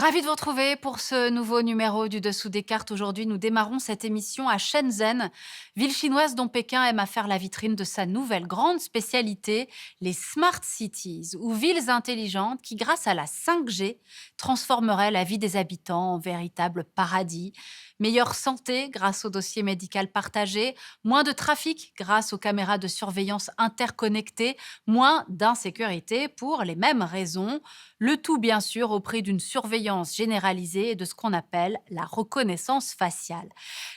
Ravi de vous retrouver pour ce nouveau numéro du Dessous des cartes. Aujourd'hui, nous démarrons cette émission à Shenzhen, ville chinoise dont Pékin aime à faire la vitrine de sa nouvelle grande spécialité, les Smart Cities, ou villes intelligentes qui, grâce à la 5G, transformeraient la vie des habitants en véritable paradis. Meilleure santé grâce au dossier médical partagé, moins de trafic grâce aux caméras de surveillance interconnectées, moins d'insécurité pour les mêmes raisons. Le tout, bien sûr, au prix d'une surveillance généralisée et de ce qu'on appelle la reconnaissance faciale.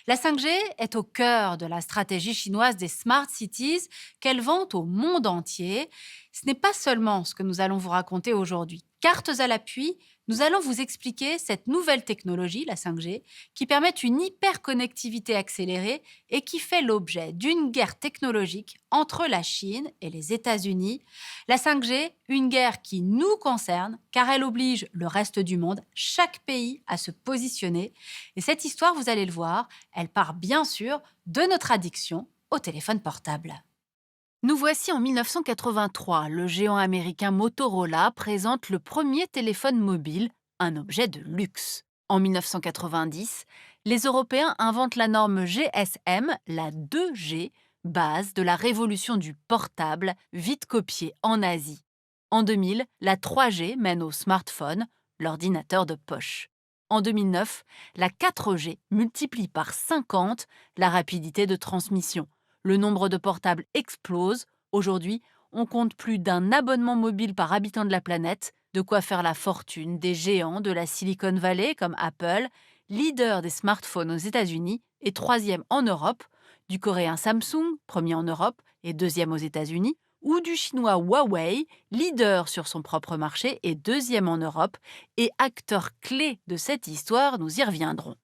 La 5G est au cœur de la stratégie chinoise des Smart Cities qu'elle vante au monde entier. Ce n'est pas seulement ce que nous allons vous raconter aujourd'hui. Cartes à l'appui, nous allons vous expliquer cette nouvelle technologie, la 5G, qui permet une hyperconnectivité accélérée et qui fait l'objet d'une guerre technologique entre la Chine et les États-Unis. La 5G, une guerre qui nous concerne car elle oblige le reste du monde, chaque pays, à se positionner. Et cette histoire, vous allez le voir, elle part bien sûr de notre addiction au téléphone portable. Nous voici en 1983. Le géant américain Motorola présente le premier téléphone mobile, un objet de luxe. En 1990, les Européens inventent la norme GSM, la 2G, base de la révolution du portable, vite copiée en Asie. En 2000, la 3G mène au smartphone, l'ordinateur de poche. En 2009, la 4G multiplie par 50 la rapidité de transmission. Le nombre de portables explose. Aujourd'hui, on compte plus d'un abonnement mobile par habitant de la planète, de quoi faire la fortune des géants de la Silicon Valley comme Apple, leader des smartphones aux États-Unis et troisième en Europe, du coréen Samsung, premier en Europe et deuxième aux États-Unis, ou du chinois Huawei, leader sur son propre marché et deuxième en Europe, et acteur clé de cette histoire, nous y reviendrons.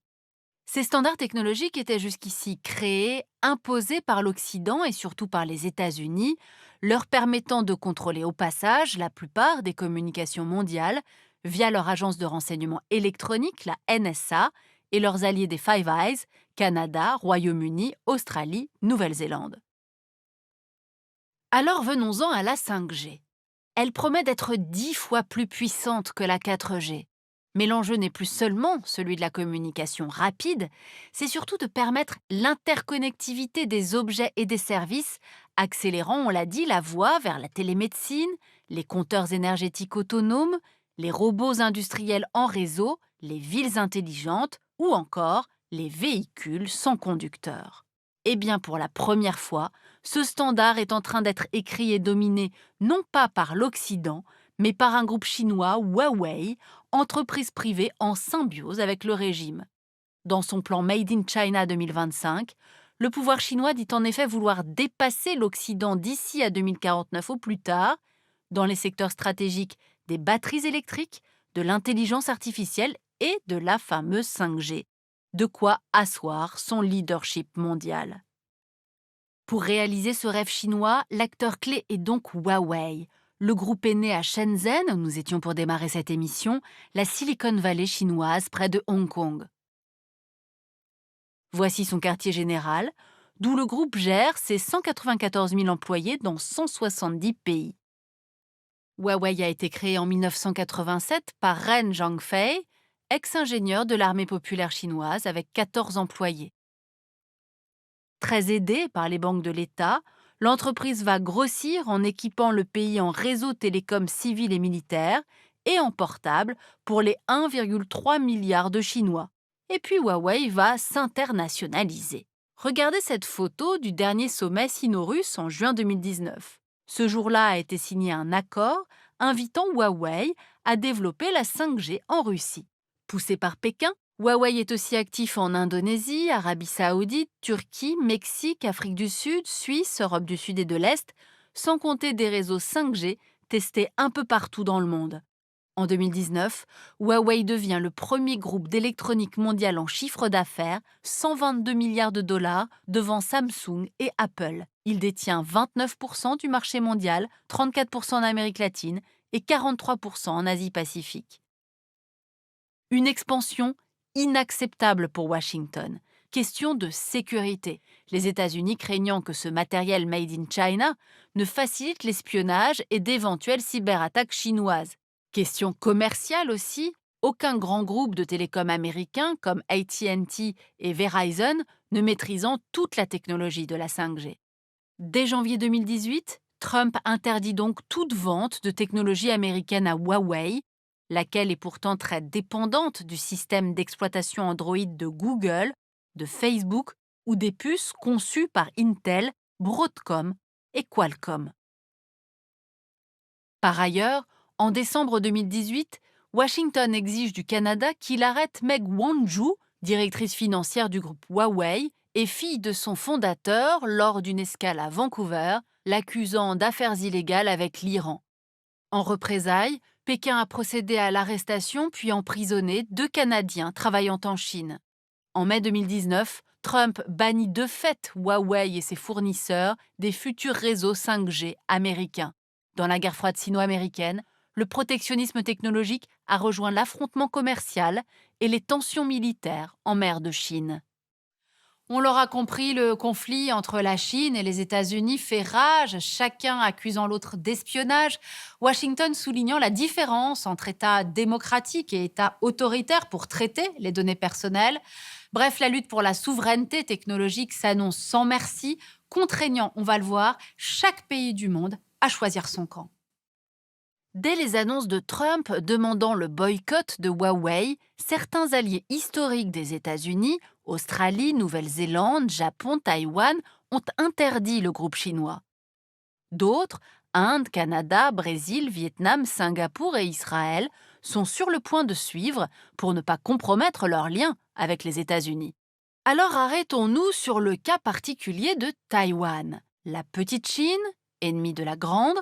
Ces standards technologiques étaient jusqu'ici créés, imposés par l'Occident et surtout par les États-Unis, leur permettant de contrôler au passage la plupart des communications mondiales via leur agence de renseignement électronique, la NSA, et leurs alliés des Five Eyes, Canada, Royaume-Uni, Australie, Nouvelle-Zélande. Alors venons-en à la 5G. Elle promet d'être 10 fois plus puissante que la 4G. Mais l'enjeu n'est plus seulement celui de la communication rapide, c'est surtout de permettre l'interconnectivité des objets et des services, accélérant, on l'a dit, la voie vers la télémédecine, les compteurs énergétiques autonomes, les robots industriels en réseau, les villes intelligentes ou encore les véhicules sans conducteur. Eh bien, pour la première fois, ce standard est en train d'être écrit et dominé non pas par l'Occident, mais par un groupe chinois, Huawei, entreprise privée en symbiose avec le régime. Dans son plan Made in China 2025, le pouvoir chinois dit en effet vouloir dépasser l'Occident d'ici à 2049 au plus tard, dans les secteurs stratégiques des batteries électriques, de l'intelligence artificielle et de la fameuse 5G. De quoi asseoir son leadership mondial. Pour réaliser ce rêve chinois, l'acteur clé est donc Huawei. Le groupe est né à Shenzhen, où nous étions pour démarrer cette émission, la Silicon Valley chinoise près de Hong Kong. Voici son quartier général, d'où le groupe gère ses 194 000 employés dans 170 pays. Huawei a été créé en 1987 par Ren Zhangfei, ex-ingénieur de l'armée populaire chinoise avec 14 employés. Très aidée par les banques de l'État, l'entreprise va grossir en équipant le pays en réseau télécom civil et militaire et en portable pour les 1,3 milliard de Chinois. Et puis Huawei va s'internationaliser. Regardez cette photo du dernier sommet sino-russe en juin 2019. Ce jour-là a été signé un accord invitant Huawei à développer la 5G en Russie. Poussé par Pékin, Huawei est aussi actif en Indonésie, Arabie Saoudite, Turquie, Mexique, Afrique du Sud, Suisse, Europe du Sud et de l'Est, sans compter des réseaux 5G testés un peu partout dans le monde. En 2019, Huawei devient le premier groupe d'électronique mondial en chiffre d'affaires, 122 milliards de dollars, devant Samsung et Apple. Il détient 29% du marché mondial, 34% en Amérique latine et 43% en Asie-Pacifique. Une expansion inacceptable pour Washington. Question de sécurité. Les États-Unis craignant que ce matériel made in China ne facilite l'espionnage et d'éventuelles cyberattaques chinoises. Question commerciale aussi. aucun grand groupe de télécom américain comme AT&T et Verizon ne maîtrisant toute la technologie de la 5G. Dès janvier 2018, Trump interdit donc toute vente de technologie américaine à Huawei, laquelle est pourtant très dépendante du système d'exploitation Android de Google, de Facebook ou des puces conçues par Intel, Broadcom et Qualcomm. Par ailleurs, en décembre 2018, Washington exige du Canada qu'il arrête Meg Wanzhou, directrice financière du groupe Huawei et fille de son fondateur lors d'une escale à Vancouver, l'accusant d'affaires illégales avec l'Iran. En représailles, Pékin a procédé à l'arrestation puis emprisonné 2 Canadiens travaillant en Chine. En mai 2019, Trump bannit de fait Huawei et ses fournisseurs des futurs réseaux 5G américains. Dans la guerre froide sino-américaine, le protectionnisme technologique a rejoint l'affrontement commercial et les tensions militaires en mer de Chine. On l'aura compris, le conflit entre la Chine et les États-Unis fait rage, chacun accusant l'autre d'espionnage, Washington soulignant la différence entre État démocratique et État autoritaire pour traiter les données personnelles. Bref, la lutte pour la souveraineté technologique s'annonce sans merci, contraignant, on va le voir, chaque pays du monde à choisir son camp. Dès les annonces de Trump demandant le boycott de Huawei, certains alliés historiques des États-Unis, Australie, Nouvelle-Zélande, Japon, Taïwan, ont interdit le groupe chinois. D'autres, Inde, Canada, Brésil, Vietnam, Singapour et Israël, sont sur le point de suivre pour ne pas compromettre leurs liens avec les États-Unis. Alors arrêtons-nous sur le cas particulier de Taïwan. La petite Chine, ennemie de la grande,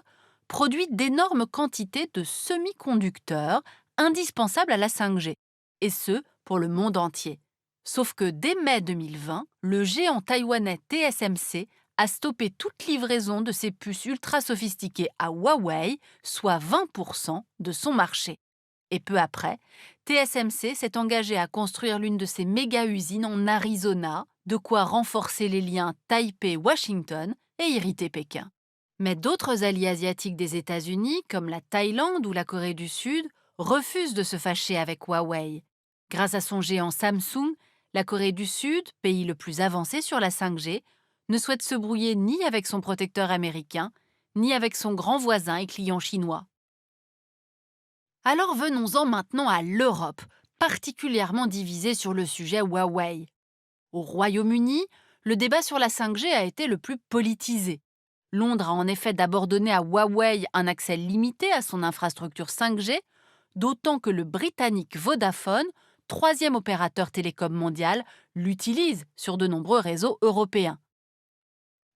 produit d'énormes quantités de semi-conducteurs indispensables à la 5G, et ce, pour le monde entier. Sauf que dès mai 2020, le géant taïwanais TSMC a stoppé toute livraison de ses puces ultra sophistiquées à Huawei, soit 20% de son marché. Et peu après, TSMC s'est engagé à construire l'une de ses méga-usines en Arizona, de quoi renforcer les liens Taipei-Washington et irriter Pékin. Mais d'autres alliés asiatiques des États-Unis, comme la Thaïlande ou la Corée du Sud, refusent de se fâcher avec Huawei. Grâce à son géant Samsung, la Corée du Sud, pays le plus avancé sur la 5G, ne souhaite se brouiller ni avec son protecteur américain, ni avec son grand voisin et client chinois. Alors venons-en maintenant à l'Europe, particulièrement divisée sur le sujet Huawei. Au Royaume-Uni, le débat sur la 5G a été le plus politisé. Londres a en effet d'abord donné à Huawei un accès limité à son infrastructure 5G, d'autant que le britannique Vodafone, troisième opérateur télécom mondial, l'utilise sur de nombreux réseaux européens.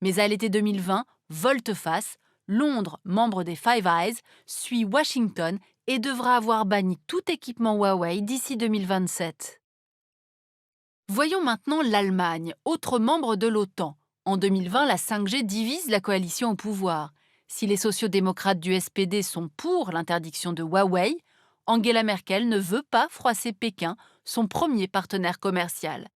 Mais à l'été 2020, volte-face, Londres, membre des Five Eyes, suit Washington et devra avoir banni tout équipement Huawei d'ici 2027. Voyons maintenant l'Allemagne, autre membre de l'OTAN. En 2020, la 5G divise la coalition au pouvoir. Si les sociodémocrates du SPD sont pour l'interdiction de Huawei, Angela Merkel ne veut pas froisser Pékin, son premier partenaire commercial.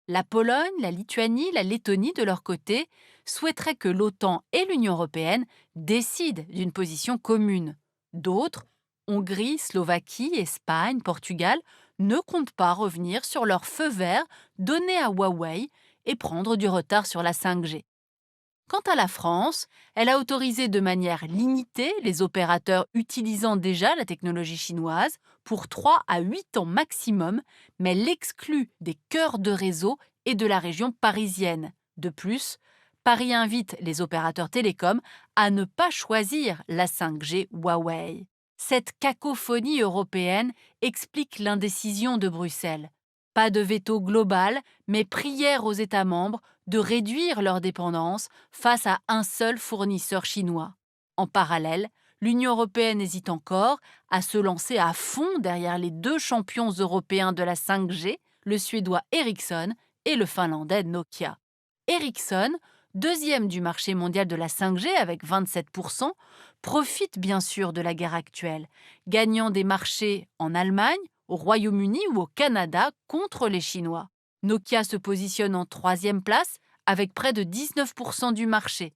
La Pologne, la Lituanie, la Lettonie, de leur côté, souhaiteraient que l'OTAN et l'Union européenne décident d'une position commune. D'autres, Hongrie, Slovaquie, Espagne, Portugal, ne comptent pas revenir sur leur feu vert donné à Huawei et prendre du retard sur la 5G. Quant à la France, elle a autorisé de manière limitée les opérateurs utilisant déjà la technologie chinoise pour 3 à 8 ans maximum, mais l'exclut des cœurs de réseau et de la région parisienne. De plus, Paris invite les opérateurs télécoms à ne pas choisir la 5G Huawei. Cette cacophonie européenne explique l'indécision de Bruxelles. Pas de veto global, mais prière aux États membres de réduire leur dépendance face à un seul fournisseur chinois. En parallèle, l'Union européenne hésite encore à se lancer à fond derrière les 2 champions européens de la 5G, le suédois Ericsson et le finlandais Nokia. Ericsson, deuxième du marché mondial de la 5G avec 27%, profite bien sûr de la guerre actuelle, gagnant des marchés en Allemagne, au Royaume-Uni ou au Canada contre les Chinois. Nokia se positionne en 3e place avec près de 19% du marché.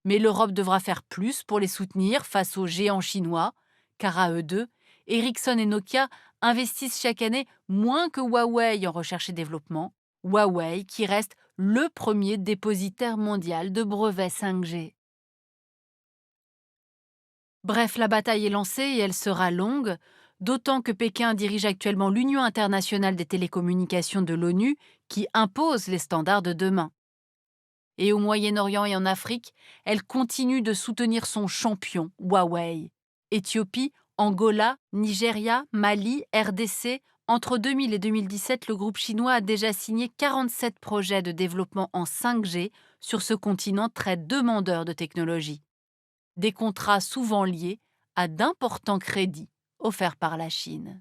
Mais l'Europe devra faire plus pour les soutenir face aux géants chinois, car à eux deux, Ericsson et Nokia investissent chaque année moins que Huawei en recherche et développement. Huawei qui reste le premier dépositaire mondial de brevets 5G. Bref, la bataille est lancée et elle sera longue, d'autant que Pékin dirige actuellement l'Union internationale des télécommunications de l'ONU qui impose les standards de demain. Et au Moyen-Orient et en Afrique, elle continue de soutenir son champion, Huawei. Éthiopie, Angola, Nigeria, Mali, RDC. Entre 2000 et 2017, le groupe chinois a déjà signé 47 projets de développement en 5G sur ce continent très demandeur de technologie. Des contrats souvent liés à d'importants crédits offerts par la Chine.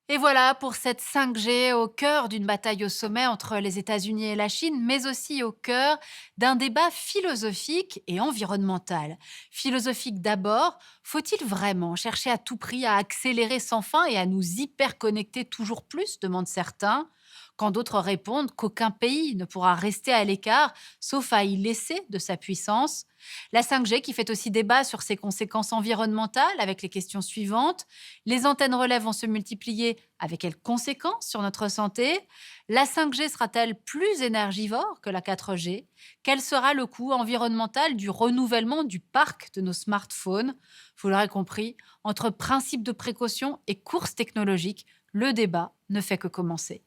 Et voilà pour cette 5G au cœur d'une bataille au sommet entre les États-Unis et la Chine, mais aussi au cœur d'un débat philosophique et environnemental. Philosophique d'abord, faut-il vraiment chercher à tout prix à accélérer sans fin et à nous hyper-connecter toujours plus, demandent certains, quand d'autres répondent qu'aucun pays ne pourra rester à l'écart, sauf à y laisser de sa puissance. La 5G qui fait aussi débat sur ses conséquences environnementales avec les questions suivantes. Les antennes relais vont se multiplier, avec quelles conséquences sur notre santé? La 5G sera-t-elle plus énergivore que la 4G? Quel sera le coût environnemental du renouvellement du parc de nos smartphones? Vous l'aurez compris, entre principes de précaution et course technologique, le débat ne fait que commencer.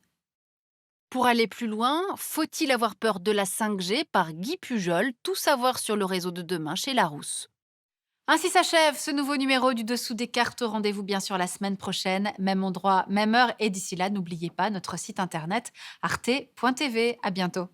Pour aller plus loin, faut-il avoir peur de la 5G par Guy Pujol, tout savoir sur le réseau de demain chez Larousse. Ainsi s'achève ce nouveau numéro du Dessous des cartes. Rendez-vous bien sûr la semaine prochaine, même endroit, même heure. Et d'ici là, n'oubliez pas notre site internet arte.tv. À bientôt.